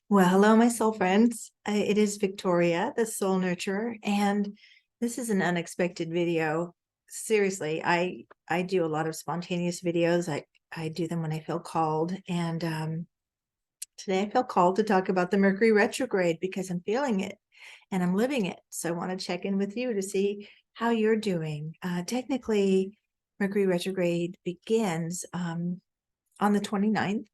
Well, hello, my soul friends. It is Victoria, the soul nurturer, and this is an unexpected video. Seriously, I do a lot of spontaneous videos. I do them when I feel called, and today I feel called to talk about the Mercury retrograde because I'm feeling it and I'm living it. So I want to check in with you to see how you're doing. Technically, Mercury retrograde begins on the 29th.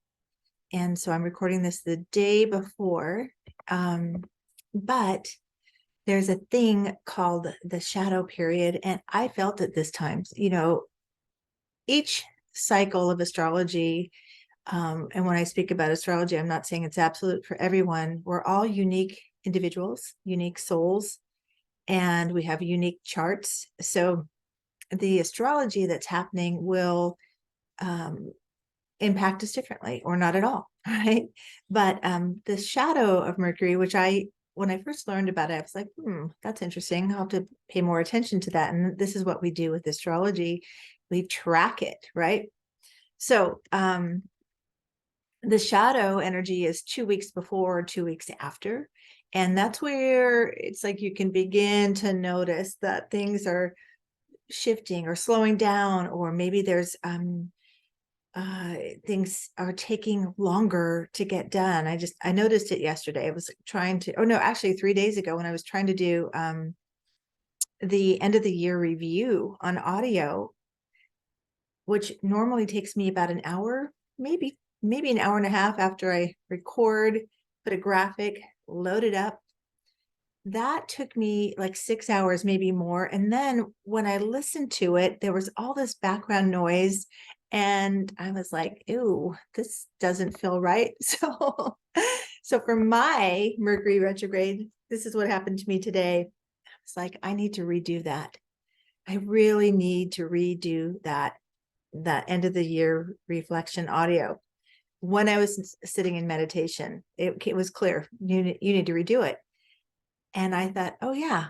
And so I'm recording this the day before. But there's a thing called the shadow period. And I felt it this time. Each cycle of astrology, and when I speak about astrology, I'm not saying it's absolute for everyone. We're all unique individuals, unique souls, and we have unique charts. So the astrology that's happening will impact us differently or not at all, right? But the shadow of Mercury, which when I first learned about it, I was like, that's interesting. I'll have to pay more attention to that. And this is what we do with astrology. We track it, right? So the shadow energy is 2 weeks before or 2 weeks after. And that's where it's like you can begin to notice that things are shifting or slowing down, or maybe there's things are taking longer to get done. I noticed it yesterday. I was trying to, oh no, actually 3 days ago when I was trying to do the end of the year review on audio, which normally takes me about an hour, maybe an hour and a half after I record, put a graphic, load it up. That took me like 6 hours, maybe more. And then when I listened to it, there was all this background noise. And I was like, ew, this doesn't feel right. So for my Mercury retrograde, this is what happened to me today. It's like, I need to redo that. I really need to redo that end of the year reflection audio. When I was sitting in meditation, it was clear, you need to redo it. And I thought, oh yeah,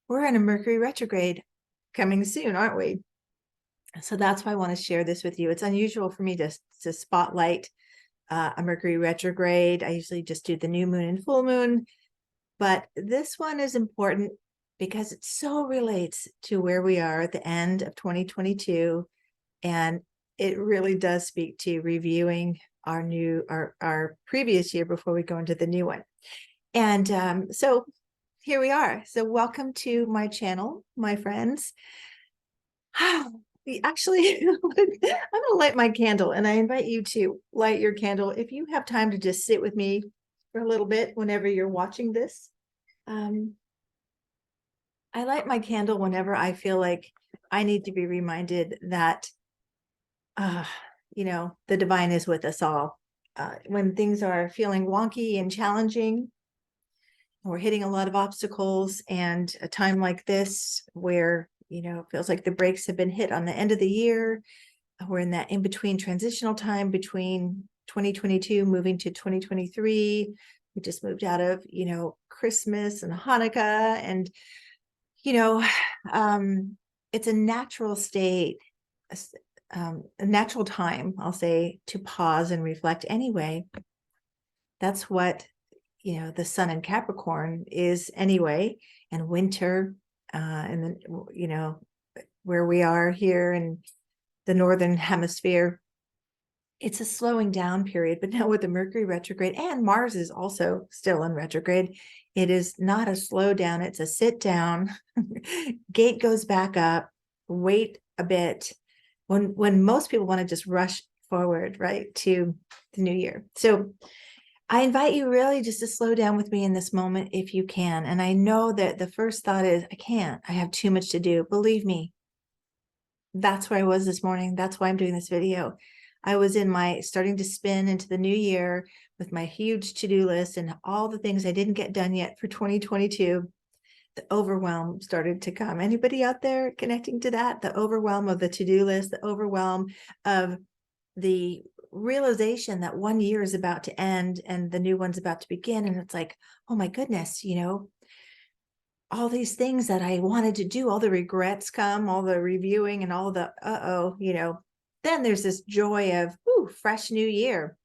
we're in a Mercury retrograde coming soon, aren't we? So that's why I want to share this with you. It's unusual for me to spotlight a Mercury retrograde. I usually just do the new moon and full moon, but this one is important because it so relates to where we are at the end of 2022. And it really does speak to reviewing our previous year before we go into the new one. And so here we are. So welcome to my channel, my friends. Actually, I'm going to light my candle, and I invite you to light your candle if you have time to just sit with me for a little bit whenever you're watching this. I light my candle whenever I feel like I need to be reminded that, the divine is with us all. When things are feeling wonky and challenging, we're hitting a lot of obstacles, and a time like this where it feels like the brakes have been hit on the end of the year. We're in that in-between transitional time between 2022 moving to 2023. We just moved out of Christmas and Hanukkah, and it's a natural state, a natural time, I'll say, to pause and reflect anyway. That's what the sun in Capricorn is anyway, and winter, and then where we are here in the northern hemisphere, it's a slowing down period. But now with the Mercury retrograde, and Mars is also still in retrograde, it is not a slow down, it's a sit down. Gate goes back up, wait a bit, when most people want to just rush forward, right, to the new year. So I invite you really just to slow down with me in this moment if you can. And I know that the first thought is, I can't, I have too much to do. Believe me, that's where I was this morning. That's why I'm doing this video. I was starting to spin into the new year with my huge to-do list and all the things I didn't get done yet for 2022. The overwhelm started to come. Anybody out there connecting to that? The overwhelm of the to-do list, the overwhelm of the realization that one year is about to end and the new one's about to begin. And it's like, oh my goodness, all these things that I wanted to do, all the regrets come, all the reviewing and all the, then there's this joy of, fresh new year.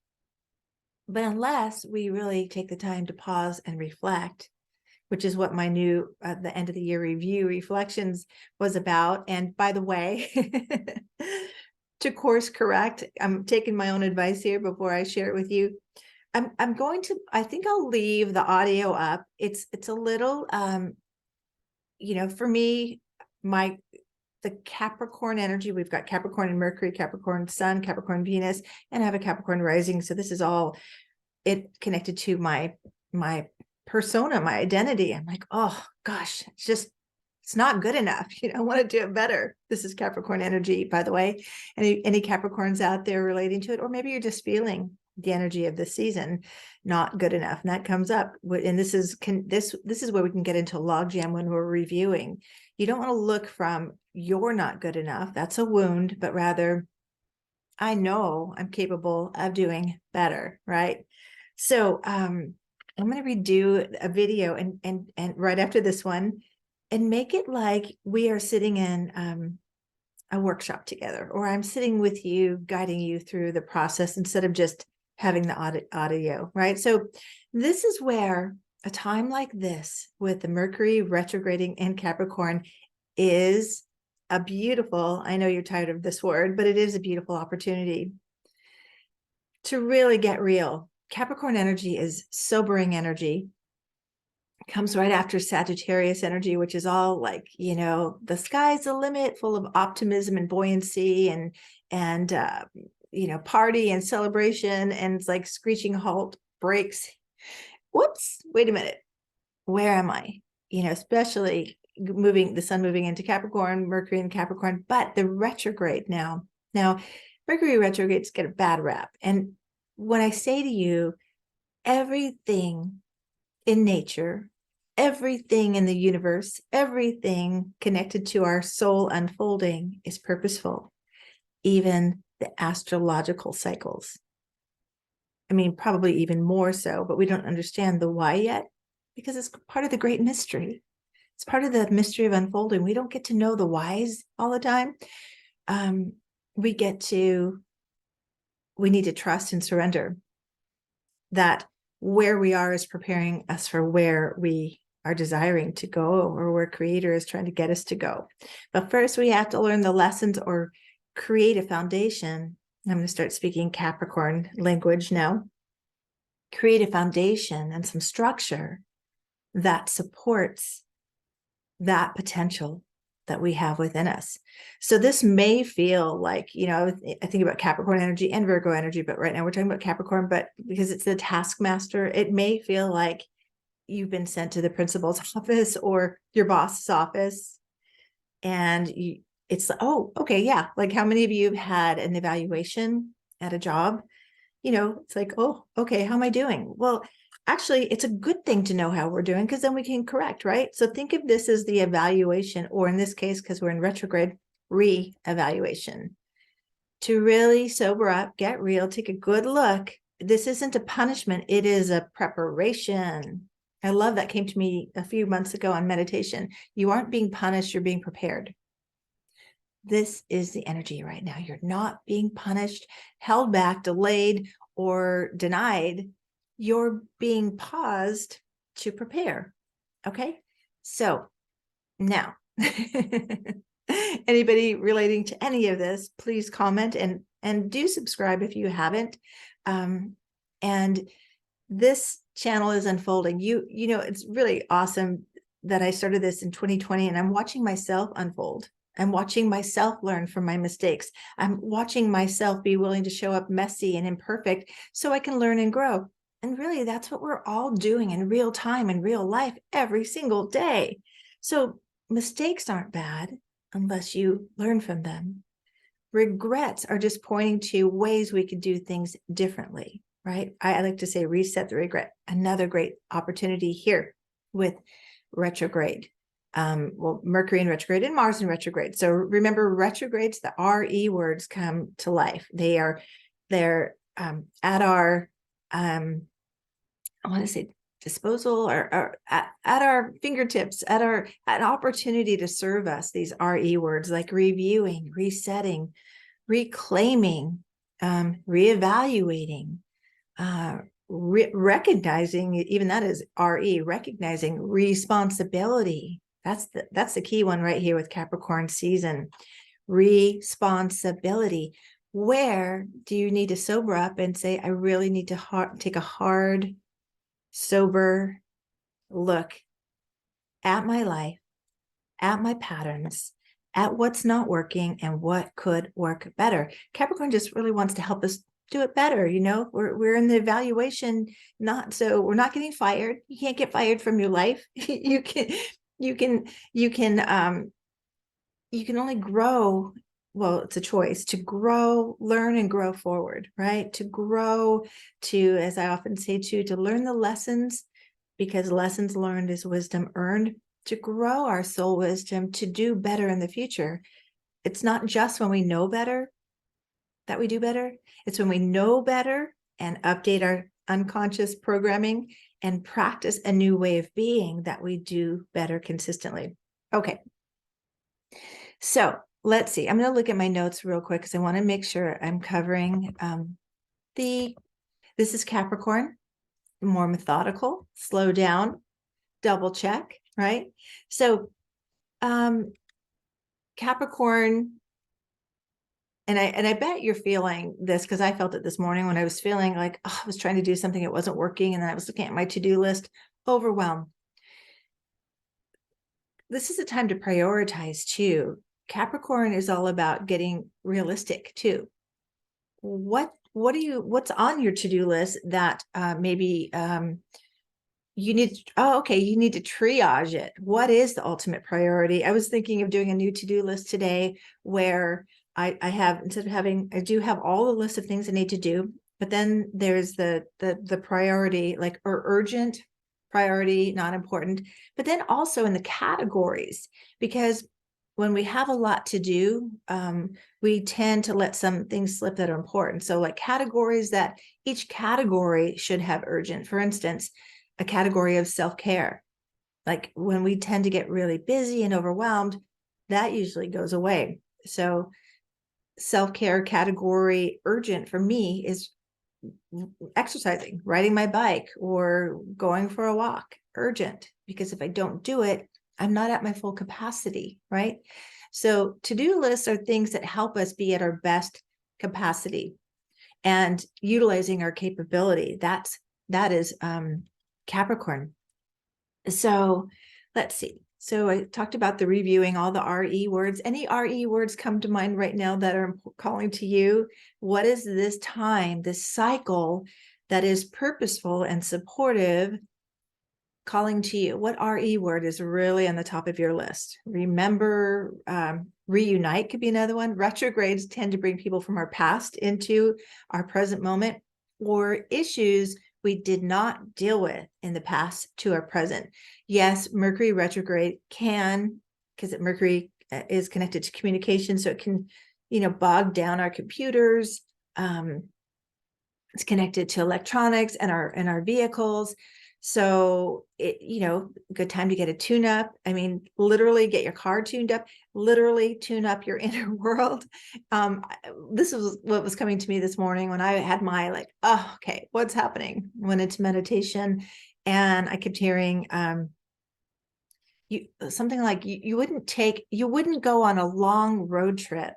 But unless we really take the time to pause and reflect, which is what my new the end of the year review reflections was about. And by the way, to course correct, I'm taking my own advice here before I share it with you. I'm going to, I think I'll leave the audio up. It's a little for me, the Capricorn energy, we've got Capricorn and Mercury, Capricorn Sun, Capricorn Venus, and I have a Capricorn rising. So this is all it connected to my persona, my identity. I'm like, oh gosh, it's not good enough. I want to do it better. This is Capricorn energy, by the way. Any Capricorns out there relating to it, or maybe you're just feeling the energy of the season, not good enough, and that comes up. And this is where we can get into logjam when we're reviewing. You don't want to look from you're not good enough. That's a wound, but rather, I know I'm capable of doing better, right? So I'm going to redo a video and right after this one, and make it like we are sitting in a workshop together, or I'm sitting with you, guiding you through the process instead of just having the audio, right? So this is where a time like this with the Mercury retrograding in Capricorn is a beautiful, I know you're tired of this word, but it is a beautiful opportunity to really get real. Capricorn energy is sobering energy. It comes right after Sagittarius energy, which is all like, the sky's the limit, full of optimism and buoyancy and party and celebration, and it's like screeching halt, breaks. Whoops, wait a minute. Where am I? Especially the sun moving into Capricorn, Mercury in Capricorn, but the retrograde now. Now, Mercury retrogrades get a bad rap. And when I say to you, everything in nature, everything in the universe, everything connected to our soul unfolding is purposeful, even the astrological cycles. I mean, probably even more so, but we don't understand the why yet, because it's part of the great mystery. It's part of the mystery of unfolding. We don't get to know the whys all the time. We need to trust and surrender that where we are is preparing us for where we are desiring to go, or where Creator is trying to get us to go. But first, we have to learn the lessons or create a foundation. I'm going to start speaking Capricorn language now. Create a foundation and some structure that supports that potential that we have within us. So this may feel like, I think about Capricorn energy and Virgo energy, but right now we're talking about Capricorn, but because it's the taskmaster, it may feel like you've been sent to the principal's office or your boss's office. And it's, oh, okay, yeah. Like, how many of you have had an evaluation at a job? It's like, oh, okay, how am I doing? Well, actually, it's a good thing to know how we're doing, because then we can correct, right? So think of this as the evaluation, or in this case, because we're in retrograde, re-evaluation. To really sober up, get real, take a good look. This isn't a punishment. It is a preparation. I love that came to me a few months ago on meditation. You aren't being punished, you're being prepared. This is the energy right now. You're not being punished, held back, delayed, or denied. You're being paused to prepare. Okay. So now, anybody relating to any of this, please comment and do subscribe if you haven't. And this channel is unfolding. It's really awesome that I started this in 2020, and I'm watching myself unfold. I'm watching myself learn from my mistakes. I'm watching myself be willing to show up messy and imperfect so I can learn and grow. And really, that's what we're all doing in real time, in real life, every single day. So mistakes aren't bad unless you learn from them. Regrets are just pointing to ways we could do things differently, right? I like to say reset the regret. Another great opportunity here with retrograde. Mercury in retrograde and Mars in retrograde. So remember, retrogrades, the RE words come to life. They're at our, I want to say disposal, or at our fingertips, at an opportunity to serve us. These RE words like reviewing, resetting, reclaiming, reevaluating, recognizing, even that is RE, recognizing responsibility. That's the key one right here with Capricorn season. Responsibility. Where do you need to sober up and say, I really need to take a hard, sober look at my life, at my patterns, at what's not working and what could work better. Capricorn just really wants to help us do it better. We're in the evaluation, we're not getting fired. You can't get fired from your life. you can only grow. Well, it's a choice to grow, learn, and grow forward, right? To grow, as I often say, to learn the lessons, because lessons learned is wisdom earned, to grow our soul wisdom, to do better in the future. It's not just when we know better that we do better. It's when we know better and update our unconscious programming and practice a new way of being that we do better consistently. Okay. So let's see. I'm going to look at my notes real quick because I want to make sure I'm covering this is Capricorn, more methodical, slow down, double check, right? So Capricorn, and I bet you're feeling this, because I felt it this morning when I was feeling like, I was trying to do something, it wasn't working, and then I was looking at my to-do list, overwhelmed. This is a time to prioritize too. Capricorn is all about getting realistic too. What's on your to-do list that maybe you need to triage it. What is the ultimate priority? I was thinking of doing a new to-do list today where I have, I do have all the list of things I need to do, but then there's the priority, like, or urgent, priority, not important, but then also in the categories, because when we have a lot to do, we tend to let some things slip that are important. So like categories, that each category should have urgent. For instance, a category of self-care. Like when we tend to get really busy and overwhelmed, that usually goes away. So self-care category urgent for me is exercising, riding my bike, or going for a walk. Urgent, because if I don't do it, I'm not at my full capacity, right? So to-do lists are things that help us be at our best capacity and utilizing our capability. That is Capricorn. So let's see. So I talked about the reviewing all the RE words. Any RE words come to mind right now that are calling to you? What is this time, this cycle that is purposeful and supportive calling to you? What RE word is really on the top of your list? Remember, reunite could be another one. Retrogrades tend to bring people from our past into our present moment, or issues we did not deal with in the past to our present. Yes, Mercury retrograde can, because Mercury is connected to communication, so it can, bog down our computers. It's connected to electronics and our vehicles. So good time to get a tune-up. I mean, literally get your car tuned up, literally tune up your inner world. This was what was coming to me this morning when I had my okay, what's happening? Went into meditation, and I kept hearing something like you wouldn't go on a long road trip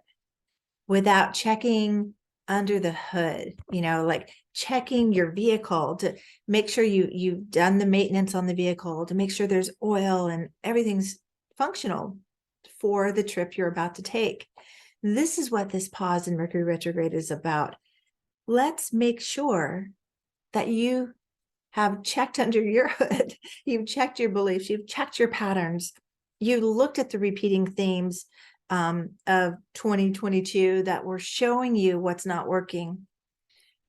without checking under the hood, like checking your vehicle to make sure you've done the maintenance on the vehicle, to make sure there's oil and everything's functional for the trip you're about to take. This is what this pause in Mercury retrograde is about. Let's make sure that you have checked under your hood. You've checked your beliefs. You've checked your patterns. You looked at the repeating themes of 2022 that were showing you what's not working,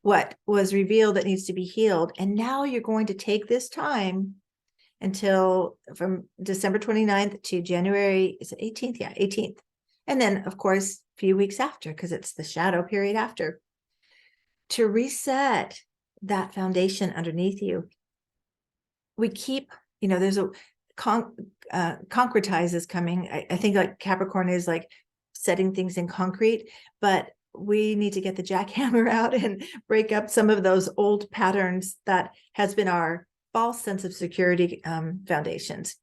what was revealed that needs to be healed. And now you're going to take this time until from December 29th to January, is it 18th? Yeah, 18th. And then, of course, a few weeks after, because it's the shadow period after, to reset that foundation underneath you. We keep, there's a concretize is coming. I think like Capricorn is like setting things in concrete, but we need to get the jackhammer out and break up some of those old patterns that has been our false sense of security foundations.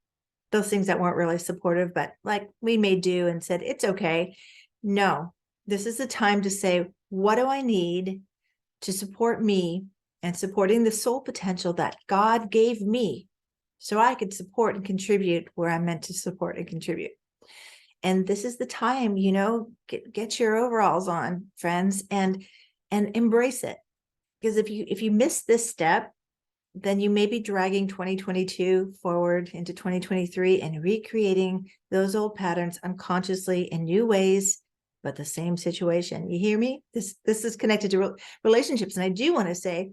Those things that weren't really supportive, but like we made do and said, it's okay. No, this is the time to say, what do I need to support me and supporting the soul potential that God gave me so I could support and contribute where I'm meant to support and contribute. And this is the time, get your overalls on, friends, and embrace it. Because if you miss this step, then you may be dragging 2022 forward into 2023 and recreating those old patterns unconsciously in new ways, but the same situation. You hear me? This is connected to relationships. And I do want to say,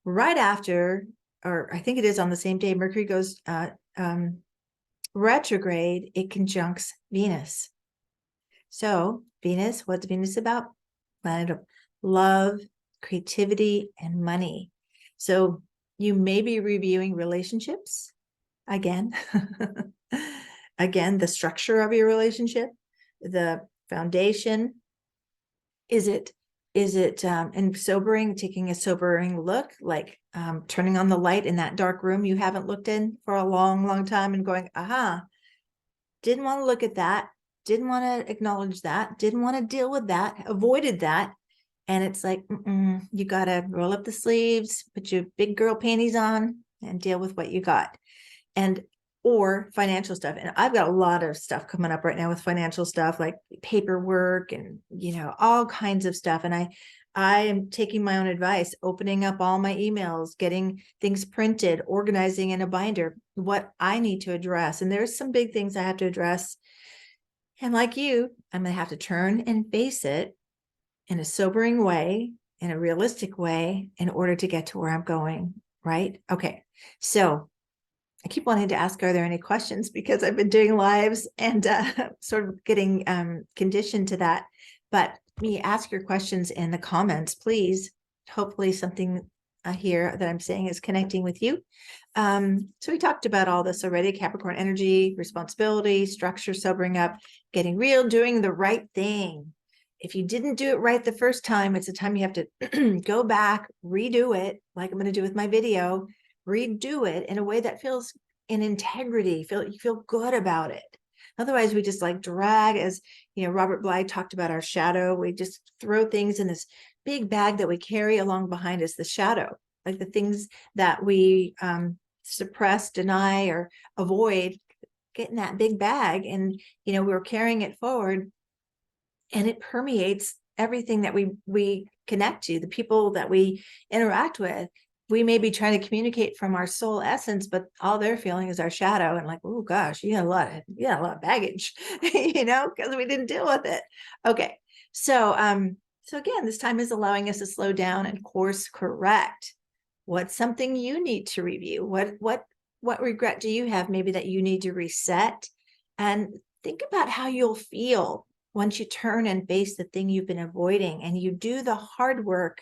right after, or I think it is on the same day, Mercury goes retrograde, it conjuncts Venus. So Venus, what's Venus about? Planet of love, creativity, and money. So you may be reviewing relationships again, again, the structure of your relationship, the foundation. Is it and sobering, taking a sobering look, like turning on the light in that dark room you haven't looked in for a long, long time and going, aha, didn't want to look at that, didn't want to acknowledge that, didn't want to deal with that, avoided that. And it's like, you got to roll up the sleeves, put your big girl panties on and deal with what you got. Or financial stuff. And I've got a lot of stuff coming up right now with financial stuff, like paperwork and, all kinds of stuff. And I am taking my own advice, opening up all my emails, getting things printed, organizing in a binder, what I need to address. And there's some big things I have to address. And like you, I'm going to have to turn and face it in a sobering way, in a realistic way, in order to get to where I'm going, right? Okay. So I keep wanting to ask, are there any questions? Because I've been doing lives and sort of getting conditioned to that. But ask your questions in the comments, please. Hopefully something here that I'm saying is connecting with you. So we talked about all this already: Capricorn energy, responsibility, structure, sobering up, getting real, doing the right thing. If you didn't do it right the first time, it's a time you have to go back, redo it, like I'm going to do with my video, redo it in a way that feels in integrity, you feel good about it. Otherwise, we just like drag, as Robert Bly talked about our shadow. We just throw things in this big bag that we carry along behind us, the shadow, like the things that we suppress, deny, or avoid, get in that big bag. And, we're carrying it forward, and it permeates everything that we connect to, the people that we interact with. We may be trying to communicate from our soul essence, but all they're feeling is our shadow, and like, oh gosh, you got a lot of baggage, because we didn't deal with it. Okay. So again, this time is allowing us to slow down and course correct. What's something you need to review? What regret do you have maybe that you need to reset? And think about how you'll feel once you turn and face the thing you've been avoiding, and you do the hard work,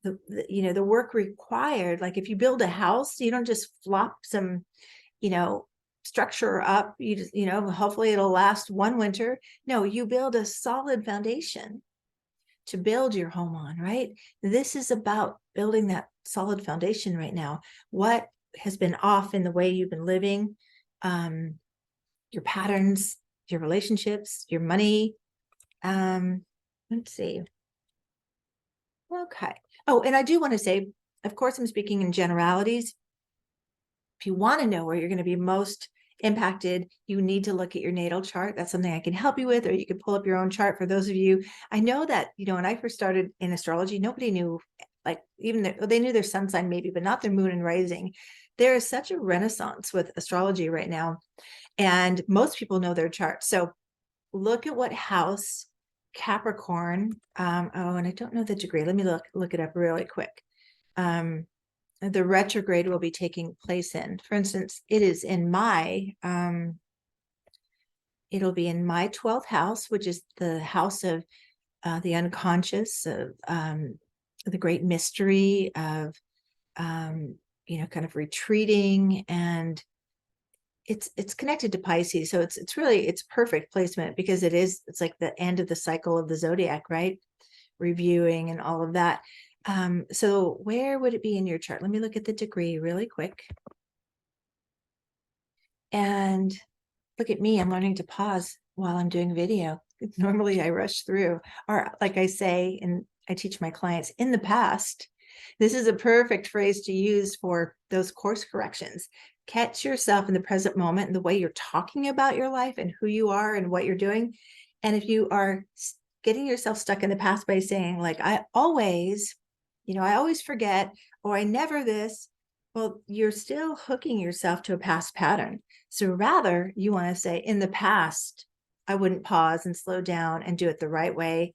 the work required. Like if you build a house, you don't just flop some, structure up. You just, hopefully it'll last one winter. No, you build a solid foundation to build your home on, right? This is about building that solid foundation right now. What has been off in the way you've been living, your patterns, your relationships, your money. Let's see. Okay. Oh, and I do want to say, of course, I'm speaking in generalities. If you want to know where you're going to be most impacted, you need to look at your natal chart. That's something I can help you with, or you can pull up your own chart. For those of you, I know that, when I first started in astrology, nobody knew, like, they knew their sun sign maybe, but not their moon and rising. There is such a renaissance with astrology right now, and most people know their chart. So look at what house Capricorn, and I don't know the degree. Let me look it up really quick. The retrograde will be taking place in. For instance, it is in it'll be in my 12th house, which is the house of the unconscious, of the great mystery of, kind of retreating, and it's connected to Pisces. So it's perfect placement, because it's like the end of the cycle of the zodiac, right? reviewing and all of that. So where would it be in your chart? Let me look at the degree really quick. And look at me, I'm learning to pause while I'm doing video. Normally I rush through, or like I say, and I teach my clients, in the past. This is a perfect phrase to use for those course corrections. Catch yourself in the present moment and the way you're talking about your life and who you are and what you're doing. And if you are getting yourself stuck in the past by saying, like, I always forget, or I never this, well, you're still hooking yourself to a past pattern. So rather, you want to say, in the past, I wouldn't pause and slow down and do it the right way.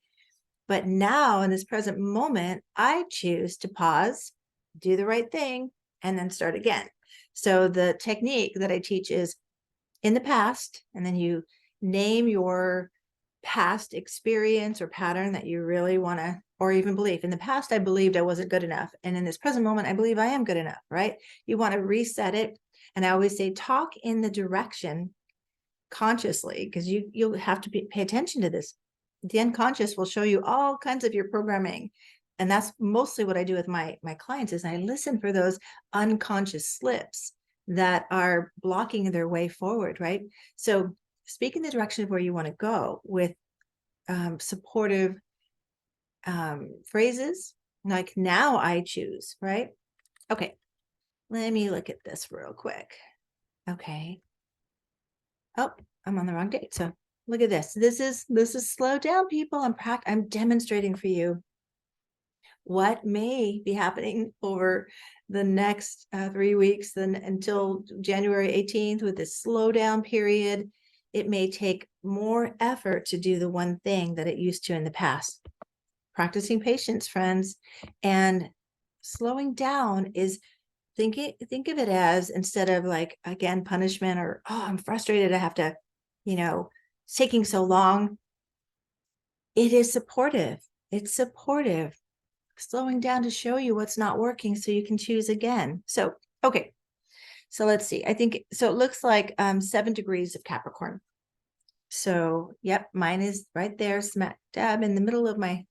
But now, in this present moment, I choose to pause, do the right thing, and then start again. So the technique that I teach is in the past, and then you name your past experience or pattern that you really want to, or even belief. In the past, I believed I wasn't good enough. And in this present moment, I believe I am good enough, right? You want to reset it. And I always say, talk in the direction consciously, because you'll have to pay attention to this. The unconscious will show you all kinds of your programming. And that's mostly what I do with my clients, is I listen for those unconscious slips that are blocking their way forward, right? So speak in the direction of where you want to go with supportive phrases, like, now I choose, right? Okay, let me look at this real quick. Okay. Oh, I'm on the wrong date. So look at this. This is slow down, people. I'm demonstrating for you what may be happening over the next 3 weeks, then until January 18th, with this slowdown period. It may take more effort to do the one thing that it used to in the past. Practicing patience, friends, and slowing down is, think of it as, instead of, like, again, punishment, or, oh, I'm frustrated, I have to, it's taking so long. It is supportive. It's supportive. Slowing down to show you what's not working so you can choose again. So, okay. So let's see. I think, so it looks like 7 degrees of Capricorn. So, yep, mine is right there, smack dab in the middle of my,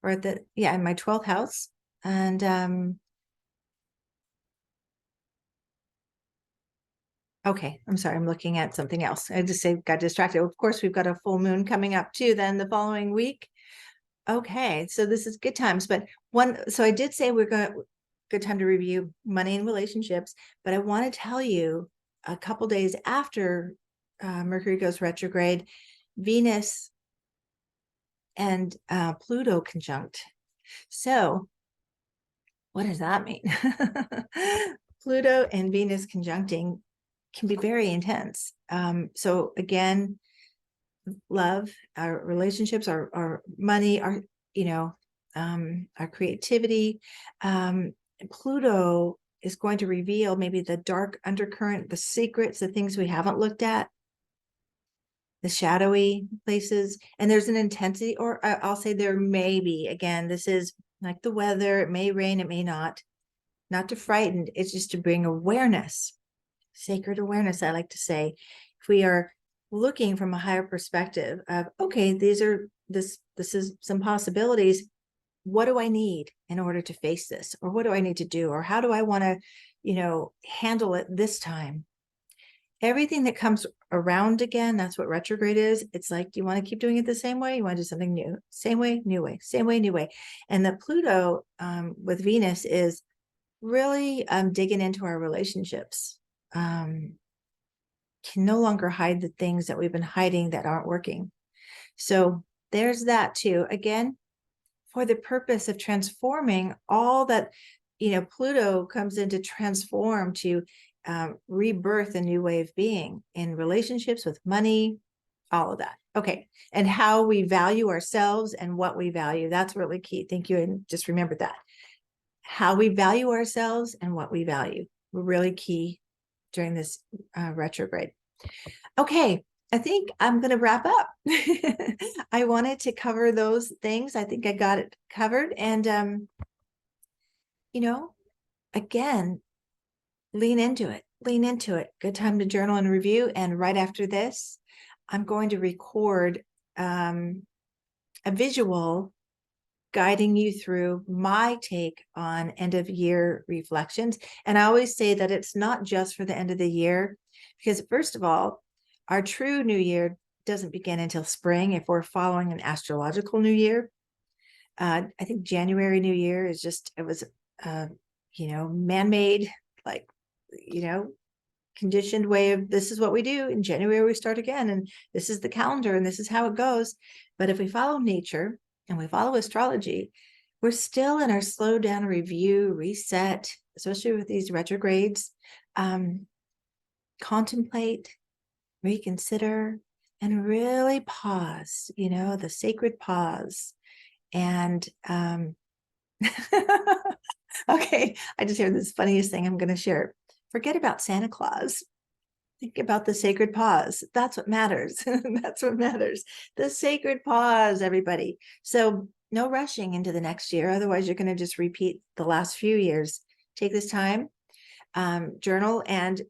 or at the, in my 12th house. And okay, I'm sorry, I'm looking at something else. I just got distracted. Of course, we've got a full moon coming up too, then the following week. Okay, so this is good times. But so I did say good time to review money and relationships, but I want to tell you, a couple days after Mercury goes retrograde, Venus and Pluto conjunct. So what does that mean? Pluto and Venus conjuncting can be very intense. So again, love, our relationships, our money, our creativity. Pluto is going to reveal maybe the dark undercurrent, the secrets, the things we haven't looked at, the shadowy places. And there's an intensity, or I'll say there may be, again, this is like the weather, it may rain, it may not to frighten, it's just to bring awareness, sacred awareness, I like to say. If we are looking from a higher perspective of, okay, this is some possibilities, what do I need in order to face this, or what do I need to do, or how do I want to handle it this time? Everything that comes around, again, that's what retrograde is. It's like, do you want to keep doing it the same way? You want to do something new? Same way, new way, same way, new way. And the Pluto with Venus is really digging into our relationships. Can no longer hide the things that we've been hiding that aren't working. So there's that too. Again, for the purpose of transforming all that, Pluto comes in to transform, to rebirth a new way of being in relationships, with money, all of that. Okay. And how we value ourselves and what we value. That's really key. Thank you. And just remember that. How we value ourselves and what we value were really key during this retrograde. Okay, I think I'm going to wrap up. I wanted to cover those things. I think I got it covered. And, again, lean into it. Lean into it. Good time to journal and review. And right after this, I'm going to record a visual guiding you through my take on end of year reflections. And I always say that it's not just for the end of the year, because first of all, our true new year doesn't begin until spring if we're following an astrological new year. I think January New Year is just, it was, man-made, like, conditioned way of, this is what we do. In January, we start again, and this is the calendar, and this is how it goes. But if we follow nature and we follow astrology, we're still in our slow down, review, reset, especially with these retrogrades. Contemplate, reconsider, and really pause, the sacred pause. And okay, I just heard this funniest thing I'm going to share. Forget about Santa Claus. Think about the sacred pause. That's what matters. That's what matters. The sacred pause, everybody. So no rushing into the next year. Otherwise, you're going to just repeat the last few years. Take this time, journal. And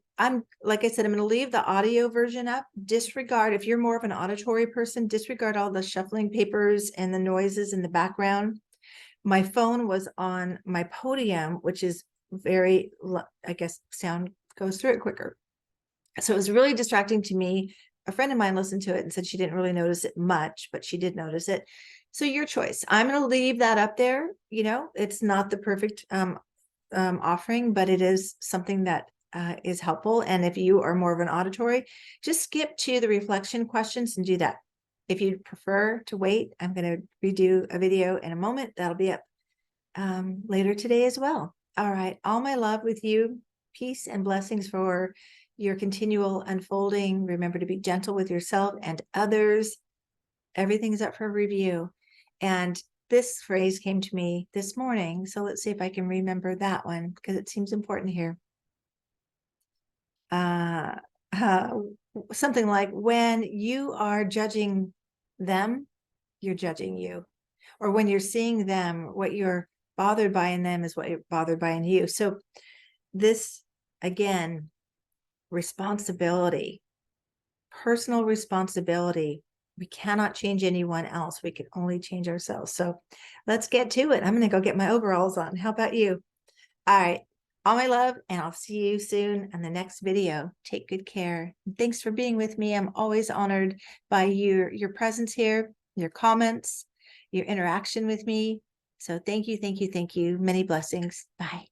like I said, I'm going to leave the audio version up. Disregard, if you're more of an auditory person, disregard all the shuffling papers and the noises in the background. My phone was on my podium, which is very, I guess, sound goes through it quicker. So it was really distracting to me. A friend of mine listened to it and said she didn't really notice it much, but she did notice it. So your choice. I'm going to leave that up there. It's not the perfect offering, but it is something that is helpful. And if you are more of an auditory, just skip to the reflection questions and do that. If you prefer to wait, I'm going to redo a video in a moment. That'll be up later today as well. All right. All my love with you. Peace and blessings for your continual unfolding. Remember to be gentle with yourself and others. Everything's up for review. And this phrase came to me this morning. So let's see if I can remember that one, because it seems important here. Something like, when you are judging them, you're judging you. Or when you're seeing them, what you're bothered by in them is what you're bothered by in you. So this, again, responsibility, personal responsibility. We cannot change anyone else. We can only change ourselves. So let's get to it. I'm going to go get my overalls on. How about you? All right. All my love, and I'll see you soon in the next video. Take good care. Thanks for being with me. I'm always honored by your presence here, your comments, your interaction with me. So thank you, thank you, thank you. Many blessings. Bye.